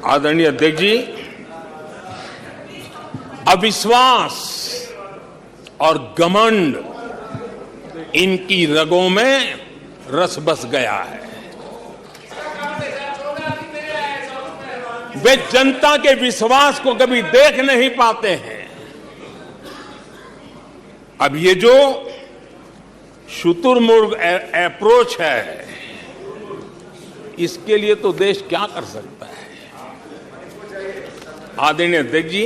आदरणीय अध्यक्ष जी, अविश्वास और घमंड इनकी रगों में रस बस गया है। वे जनता के विश्वास को कभी देख नहीं पाते हैं। अब ये जो शुतुरमुर्ग अप्रोच है, इसके लिए तो देश क्या कर सकता है। आदरणीय अध्यक्ष जी,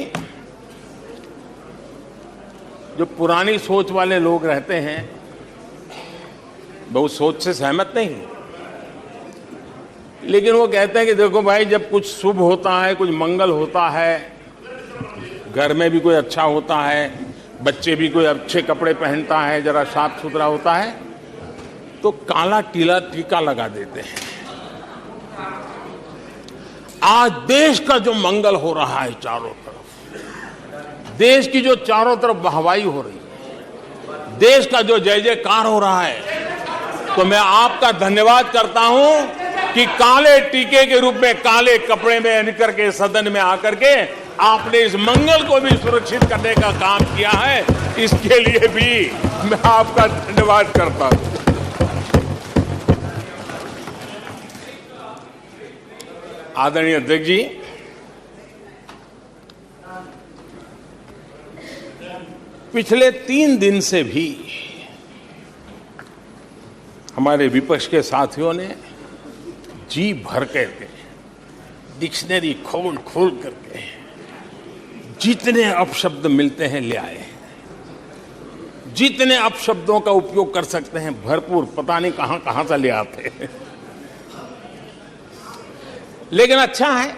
जो पुरानी सोच वाले लोग रहते हैं, वो उस सोच से सहमत नहीं, लेकिन वो कहते हैं कि देखो भाई, जब कुछ शुभ होता है, कुछ मंगल होता है, घर में भी कोई अच्छा होता है, बच्चे भी कोई अच्छे कपड़े पहनता है, जरा साफ सुथरा होता है, तो काला टीका लगा देते हैं। आज देश का जो मंगल हो रहा है चारों तरफ, देश की जो चारों तरफ वाहवाही हो रही है, देश का जो जय जयकार हो रहा है, तो मैं आपका धन्यवाद करता हूं कि काले टीके के रूप में, काले कपड़े में निकल के सदन में आकर के आपने इस मंगल को भी सुरक्षित करने का काम किया है। इसके लिए भी मैं आपका धन्यवाद करता हूं। आदरणीय अध्यक्ष जी, पिछले 3 दिन से भी हमारे विपक्ष के साथियों ने जी भर करके, डिक्शनरी खोल खोल करके जितने अपशब्द मिलते हैं ले आए, जितने अपशब्दों का उपयोग कर सकते हैं भरपूर, पता नहीं कहां कहां से ले आते हैं। लेकिन अच्छा है,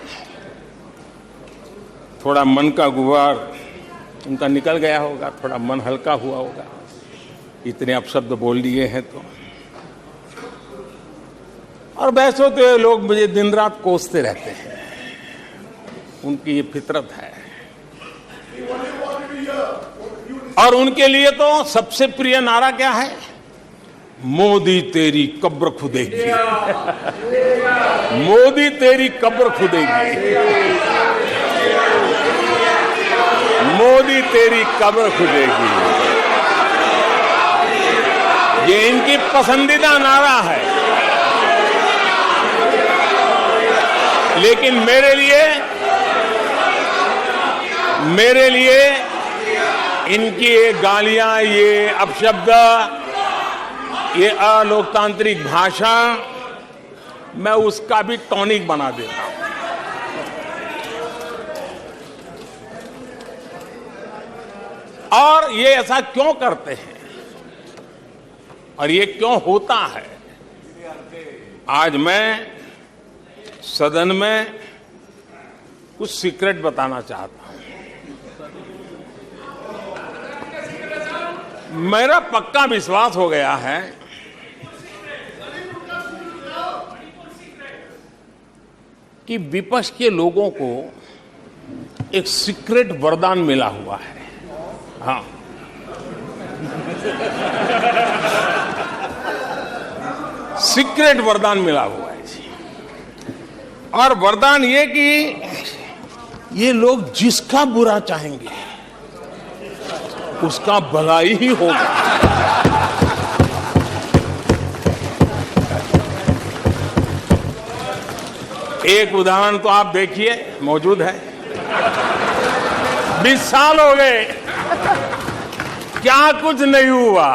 थोड़ा मन का गुबार उनका निकल गया होगा, थोड़ा मन हल्का हुआ होगा, इतने अपशब्द बोल दिए हैं तो। और वैसे तो ये लोग मुझे दिन रात कोसते रहते हैं, उनकी ये फितरत है। और उनके लिए तो सबसे प्रिय नारा क्या है? मोदी तेरी कब्र खुदेगी। मोदी तेरी कब्र खुदेगी। मोदी तेरी कब्र खुदेगी, ये इनकी पसंदीदा नारा है। लेकिन मेरे लिए इनकी ये गालियां, ये अपशब्द, ये अलोकतांत्रिक भाषा, मैं उसका भी टॉनिक बना देता हूं। और ये ऐसा क्यों करते हैं और ये क्यों होता है, आज मैं सदन में कुछ सीक्रेट बताना चाहता हूं। मेरा पक्का विश्वास हो गया है कि विपक्ष के लोगों को एक सीक्रेट वरदान मिला हुआ है। हाँ, सीक्रेट वरदान मिला हुआ है जी। और वरदान ये कि ये लोग जिसका बुरा चाहेंगे उसका भलाई ही होगा। एक उदाहरण तो आप देखिए, मौजूद है। 20 साल हो गए, क्या कुछ नहीं हुआ,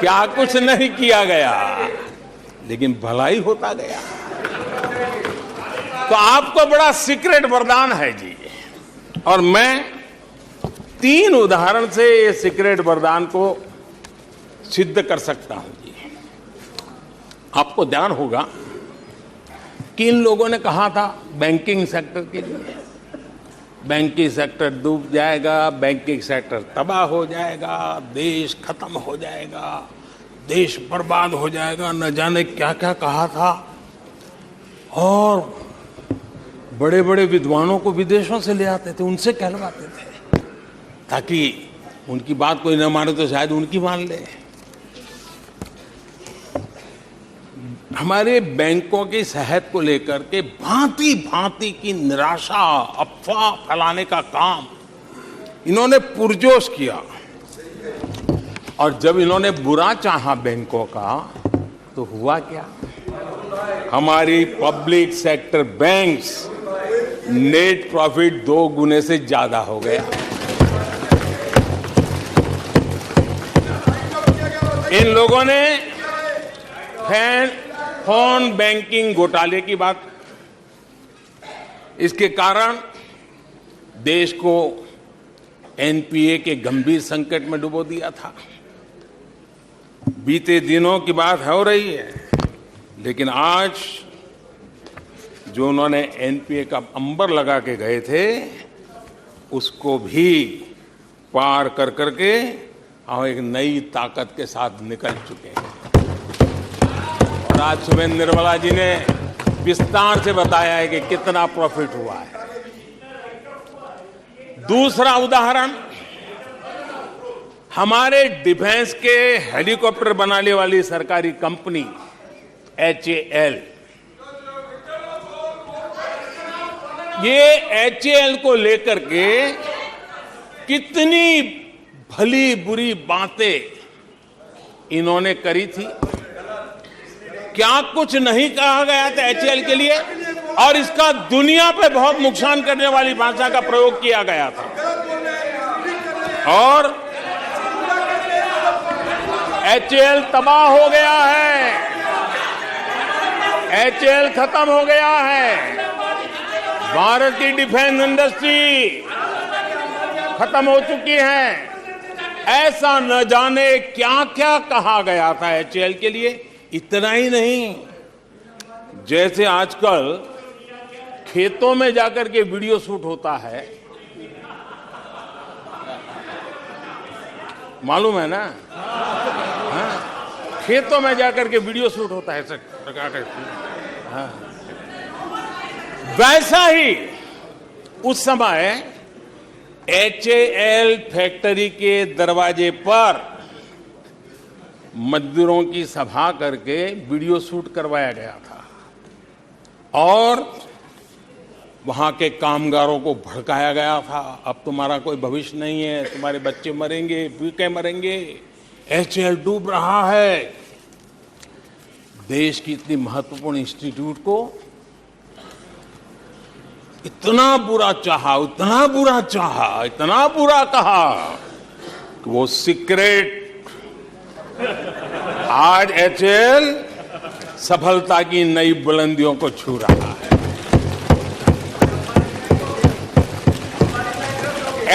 क्या कुछ नहीं किया गया, लेकिन भलाई होता गया। तो आपको बड़ा सीक्रेट वरदान है जी। और मैं 3 उदाहरण से ये सीक्रेट वरदान को सिद्ध कर सकता हूं जी। आपको ध्यान होगा कि इन लोगों ने कहा था बैंकिंग सेक्टर के लिए, बैंकिंग सेक्टर डूब जाएगा, बैंकिंग सेक्टर तबाह हो जाएगा, देश खत्म हो जाएगा, देश बर्बाद हो जाएगा, न जाने क्या क्या कहा था। और बड़े बड़े विद्वानों को विदेशों से ले आते थे, उनसे कहलवाते थे ताकि उनकी बात कोई न माने तो शायद उनकी मान ले। हमारे बैंकों की सेहत को लेकर के भांति भांति की निराशा, अफवाह फैलाने का काम इन्होंने पुरजोश किया। और जब इन्होंने बुरा चाहा बैंकों का, तो हुआ क्या? हमारी public sector banks net profit 2 गुने से ज्यादा हो गया। इन लोगों ने फोन बैंकिंग घोटाले की बात, इसके कारण देश को एनपीए के गंभीर संकट में डुबो दिया था। बीते दिनों की बात हो रही है, लेकिन आज जो उन्होंने एनपीए का अंबर लगा के गए थे, उसको भी पार कर करके हम एक नई ताकत के साथ निकल चुके हैं। और आज सुबह निर्मला जी ने विस्तार से बताया है कि कितना प्रॉफिट हुआ है। दूसरा उदाहरण, हमारे डिफेंस के हेलीकॉप्टर बनाने वाली सरकारी कंपनी HAL, ये HAL को लेकर के कितनी भली बुरी बातें इन्होंने करी थी। क्या कुछ नहीं कहा गया था HAL के लिए, और इसका दुनिया पे बहुत नुकसान करने वाली भाषा का प्रयोग किया गया था। और HAL तबाह हो गया है, HAL खत्म हो गया है। भारत की डिफेंस इंडस्ट्री खत्म हो चुकी है। ऐसा न जाने क्या क्या कहा गया था HAL के लिए। इतना ही नहीं, जैसे आजकल खेतों में जाकर के वीडियो शूट होता है, मालूम है ना? हाँ, खेतों में जाकर के वीडियो शूट होता है, हाँ। वैसा ही उस समय HAL फैक्ट्री के दरवाजे पर मजदूरों की सभा करके वीडियो शूट करवाया गया था और वहां के कामगारों को भड़काया गया था। अब तुम्हारा कोई भविष्य नहीं है, तुम्हारे बच्चे मरेंगे, भूखे मरेंगे, HAL डूब रहा है। देश की इतनी महत्वपूर्ण इंस्टीट्यूट को इतना बुरा चाहा, इतना बुरा चाहा, इतना बुरा कहा कि वो सीक्रेट आज HAL सफलता की नई बुलंदियों को छू रहा है।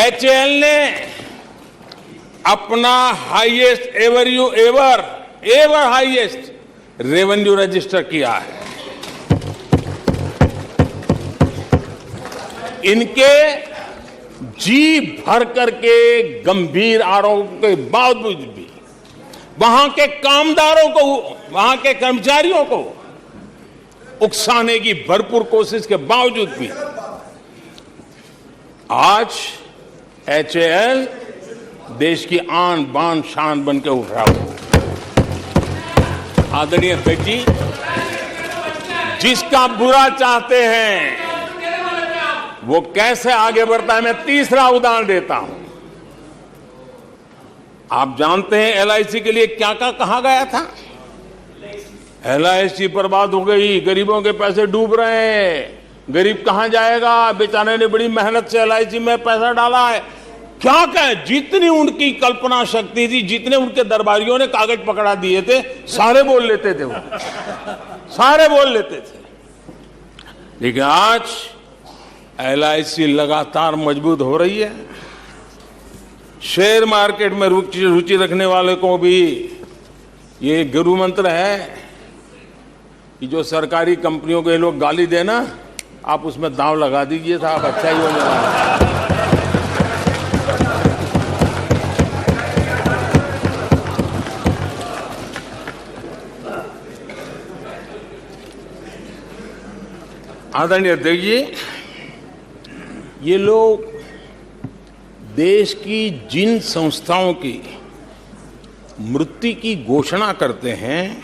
HAL ने अपना highest ever highest revenue register किया है। इनके जी भर करके गंभीर आरोप के बावजूद भी वहां के कामदारों को, वहां के कर्मचारियों को उकसाने की भरपूर कोशिश के बावजूद भी आज HAL देश की आन बान शान बन के उठ रहा है। आदरणीय अध्यक्ष जी, जिसका बुरा चाहते हैं वो कैसे आगे बढ़ता है, मैं तीसरा उदाहरण देता हूं। आप जानते हैं LIC के लिए क्या क्या कहा गया था? LIC बर्बाद हो गई, गरीबों के पैसे डूब रहे हैं, गरीब कहां जाएगा, बेचारे ने बड़ी मेहनत से LIC में पैसा डाला है। क्या कहे, जितनी उनकी कल्पना शक्ति थी, जितने उनके दरबारियों ने कागज पकड़ा दिए थे, सारे बोल लेते थे, वो सारे बोल लेते थे। लेकिन आज LIC लगातार मजबूत हो रही है। शेयर मार्केट में रुचि रखने वाले को भी ये गुरु मंत्र है कि जो सरकारी कंपनियों को ये लोग गाली देना, आप उसमें दांव लगा दीजिए साहब, अच्छा ही होने वाला है। आदरणीय अध्यक्ष जी, ये लोग देश की जिन संस्थाओं की मृत्यु की घोषणा करते हैं,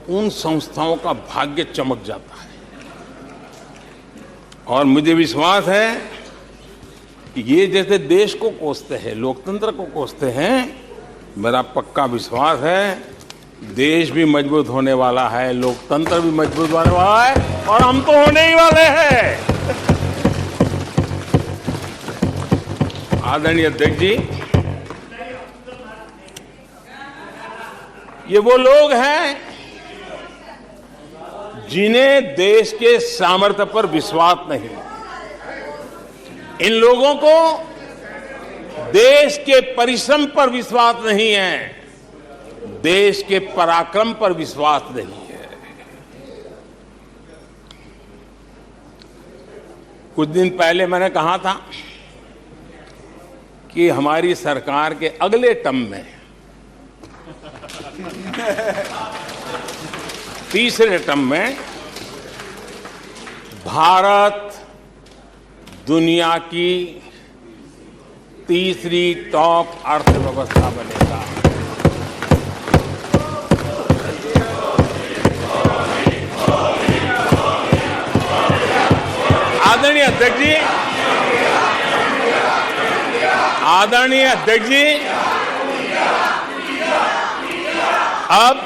उन संस्थाओं का भाग्य चमक जाता है। और मुझे विश्वास है कि ये जैसे देश को कोसते हैं, लोकतंत्र को कोसते हैं, मेरा पक्का विश्वास है देश भी मजबूत होने वाला है, लोकतंत्र भी मजबूत होने वाला है, और हम तो होने ही वाले हैं। आदरणीय अध्यक्ष जी, ये वो लोग हैं जिन्हें देश के सामर्थ्य पर विश्वास नहीं। इन लोगों को देश के परिश्रम पर विश्वास नहीं है, देश के पराक्रम पर विश्वास नहीं है। कुछ दिन पहले मैंने कहा था कि हमारी सरकार के अगले टर्म में, तीसरे टर्म में, भारत दुनिया की तीसरी टॉप अर्थव्यवस्था बनेगा। आदरणीय अध्यक्ष जी, आदरणीय अध्यक्ष जी, अब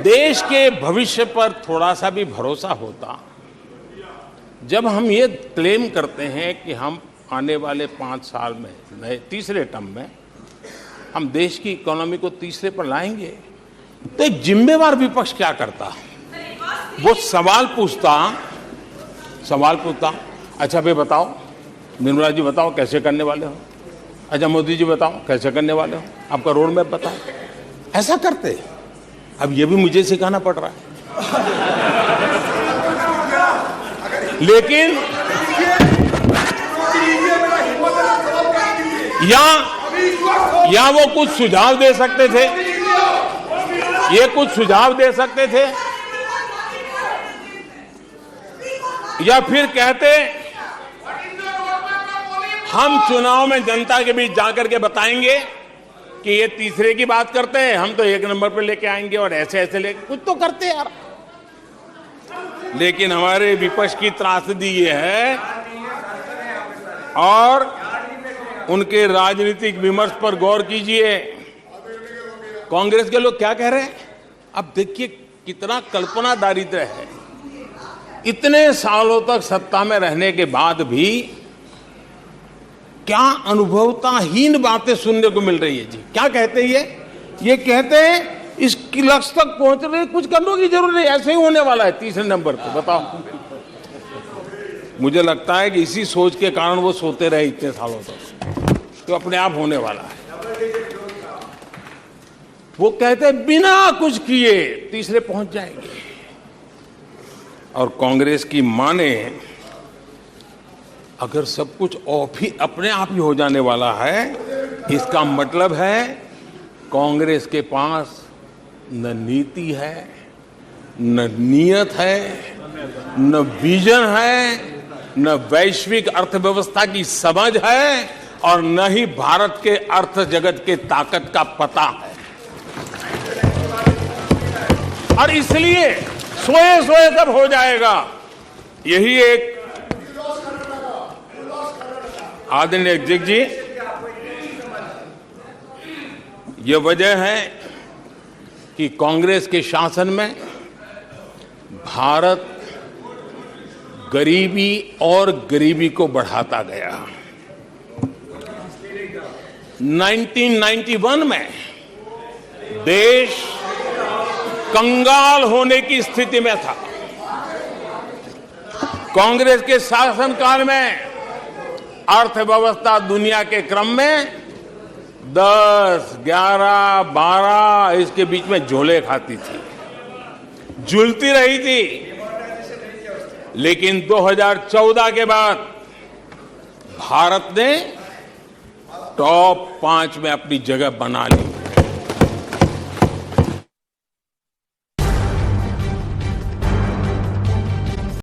देश के भविष्य पर थोड़ा सा भी भरोसा होता जब हम ये क्लेम करते हैं कि हम आने वाले 5 साल में, नए तीसरे टर्म में, हम देश की इकोनॉमी को तीसरे पर लाएंगे। तो एक जिम्मेवार विपक्ष क्या करता? वो सवाल पूछता, अच्छा भाई बताओ, निर्मला जी बताओ कैसे करने वाले हो, अच्छा मोदी जी बताओ कैसे करने वाले हो, आपका रोड मैप बताओ। ऐसा करते। अब ये भी मुझे सिखाना पड़ रहा है। लेकिन या वो कुछ सुझाव दे सकते थे, ये कुछ सुझाव दे सकते थे, या फिर कहते हम चुनाव में जनता के बीच जाकर के बताएंगे कि ये तीसरे की बात करते हैं, हम तो 1 नंबर पे लेके आएंगे, और ऐसे ऐसे लेके कुछ तो करते यार। लेकिन हमारे विपक्ष की त्रासदी ये है, और उनके राजनीतिक विमर्श पर गौर कीजिए। कांग्रेस के लोग क्या कह रहे हैं? अब देखिए कितना कल्पना दारिद्र्य है। इतने सालों तक सत्ता में रहने के बाद भी क्या अनुभवताहीन बातें सुनने को मिल रही है जी। क्या कहते हैं ये कहते हैं इस लक्ष्य तक पहुंचने कुछ करने की जरूरत नहीं, ऐसे ही होने वाला है तीसरे नंबर पे। बताओ, मुझे लगता है कि इसी सोच के कारण वो सोते रहे इतने सालों तक, तो अपने आप होने वाला है। वो कहते हैं बिना कुछ किए तीसरे पहुंच जाएंगे, और कांग्रेस की माने अगर सब कुछ अपने आप ही हो जाने वाला है, इसका मतलब है कांग्रेस के पास न नीति है, न नियत है, न विजन है, न वैश्विक अर्थव्यवस्था की समझ है, और न ही भारत के अर्थ जगत के ताकत का पता है। और इसलिए सोए सब हो जाएगा, यही एक आदरणीय अध्यक्ष जी, ये वजह है कि कांग्रेस के शासन में भारत गरीबी और गरीबी को बढ़ाता गया। 1991 में देश कंगाल होने की स्थिति में था। कांग्रेस के शासनकाल में अर्थव्यवस्था दुनिया के क्रम में 10, 11, 12 इसके बीच में झोले खाती थी, झूलती रही थी। लेकिन 2014 के बाद भारत ने टॉप 5 में अपनी जगह बना ली।